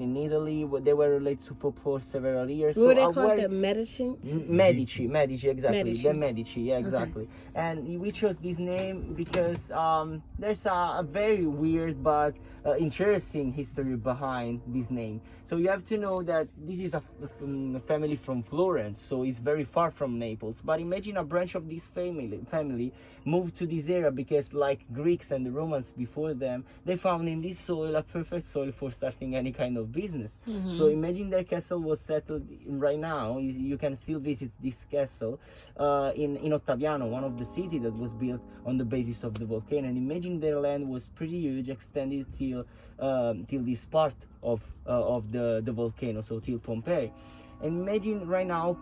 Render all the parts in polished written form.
in Italy. They were related to Pope for several years. What were they called? The Medici, exactly. Medici. The Medici, yeah, exactly. Okay. And we chose this name because there's a very weird but interesting history behind this name. So you have to know that this is a family from Florence, so it's very far from Naples. But imagine a branch of this family moved to this area because, like Greeks and the Romans before them, they found in this soil a perfect soil for starting any kind of business. So imagine their castle was settled right now. You can still visit this castle in Ottaviano, one of the cities that was built on the basis of the volcano. And imagine their land was pretty huge, extended till this part of the volcano, so till Pompeii. And imagine right now,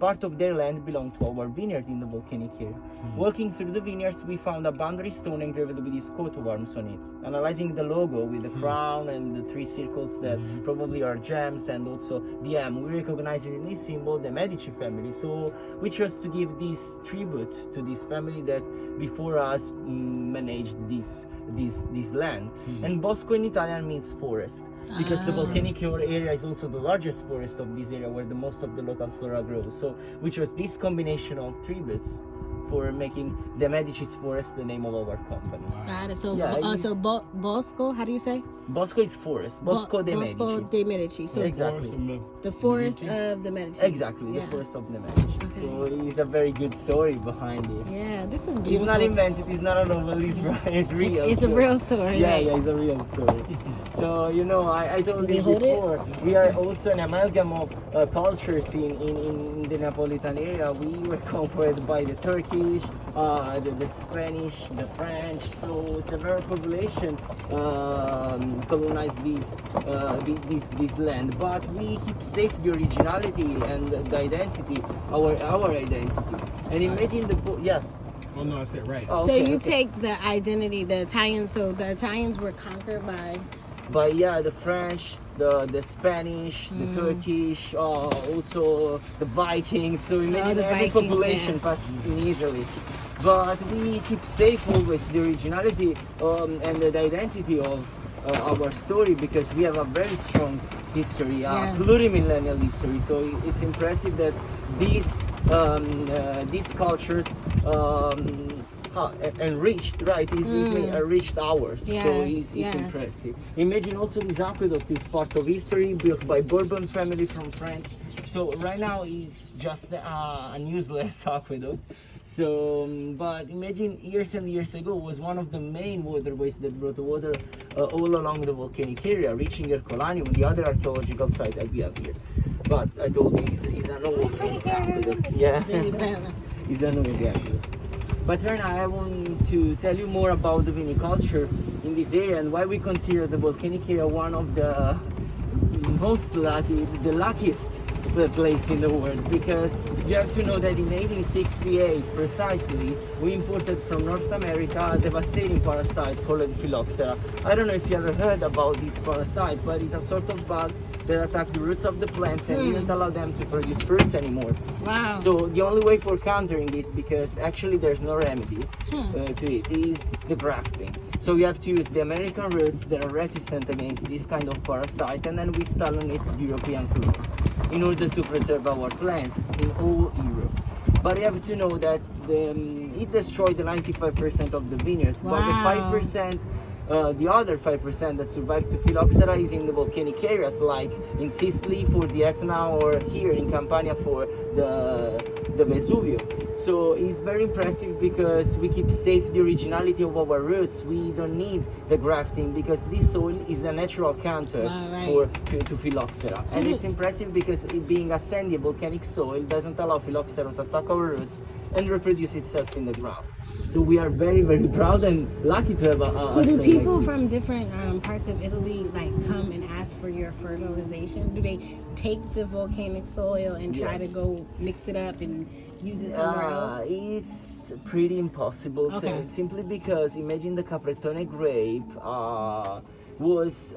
part of their land belonged to our vineyard in the volcanic area. Walking through the vineyards, we found a boundary stone engraved with this coat of arms on it. Analyzing the logo with the crown and the three circles that probably are gems, and also the M, we recognize it in this symbol, the Medici family. So we chose to give this tribute to this family that before us managed this land. And Bosco in Italian means forest, because the volcanic area is also the largest forest of this area where the most of the local flora grows. So which was this combination of tributes for making the Medici's forest the name of our company. Got it. So, Yeah, so Bosco, how do you say? Bosco is forest. Bosco de Medici. Bosco de Medici. So Exactly. the forest of the Medici. Exactly, the forest of the Medici. Okay. So it's a very good story behind it. Yeah, this is It's beautiful. not invented, it's not a novel, it's real. It's a real story. Yeah, right? yeah, it's a real story. So, you know, I told you hold it? before, we are also an amalgam of cultures in the Neapolitan area. We were conquered by the Turkish, the Spanish, the French, so several population colonized this land. But we keep safe the originality and the identity, our identity. And imagine Oh no, I said right. Oh, So okay, you okay. take the identity, the Italians. So the Italians were conquered by. But yeah, the French, the Spanish, the Turkish, also the Vikings. So imagine the every Vikings, population yeah. passed in Italy. But we keep safe always the originality and the identity of our story, because we have a very strong history, Yeah. plurimillennial history. So it's impressive that these cultures enriched, right? Enriched ours. So Yes, it's impressive. Imagine also this aqueduct is part of history, built by Bourbon family from France. So right now it's just a useless aqueduct. So, but imagine years and years ago was one of the main waterways that brought water all along the volcanic area, reaching Ercolani with the other archaeological site that we have here. But I told you, it's an old aqueduct. Yeah, it's an old aqueduct. But right now I want to tell you more about the viniculture in this area and why we consider the volcanic area one of the most lucky, the luckiest place in the world, because you have to know that in 1868 precisely we imported from North America a devastating parasite called phylloxera. I don't know if you ever heard about this parasite, but it's a sort of bug that attacked the roots of the plants and didn't allow them to produce fruits anymore. Wow. So the only way for countering it, because actually there's no remedy to it, is the grafting. So you have to use the American roots that are resistant against this kind of parasite, and then we start on it European clones in order to preserve our plants in all Europe. But you have to know that it destroyed the 95% of the vineyards, but the 5%, the other 5% that survived to phylloxera is in the volcanic areas, like in Sicily for the Etna, or here in Campania for the Vesuvio. So it's very impressive because we keep safe the originality of our roots. We don't need the grafting because this soil is a natural counter to phylloxera. So and it's impressive because it being a sandy volcanic soil doesn't allow phylloxera to attack our roots and reproduce itself in the ground. So we are very, very proud and lucky to have a So do soil people like from different parts of Italy like come and ask for your fertilization? Do they take the volcanic soil and try to go mix it up and use it somewhere else? It's pretty impossible, Okay. simply because imagine the Capretone grape was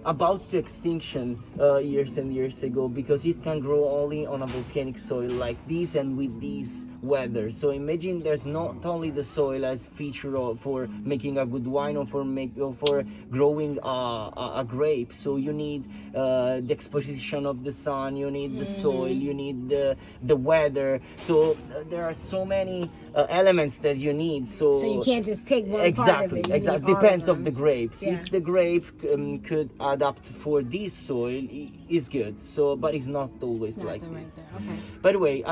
about to extinction years and years ago, because it can grow only on a volcanic soil like this and with this weather. So imagine there's not only the soil as feature for making a good wine or for growing a grape. So you need the exposition of the sun, you need the soil, you need the weather. So there are so many elements that you need. So you can't just take one exactly, part of it. exactly. Depends of the grapes. Yeah. If the grape could adapt for this soil, is good. So, but it's not always like Nothing this. right there. Okay. By the way.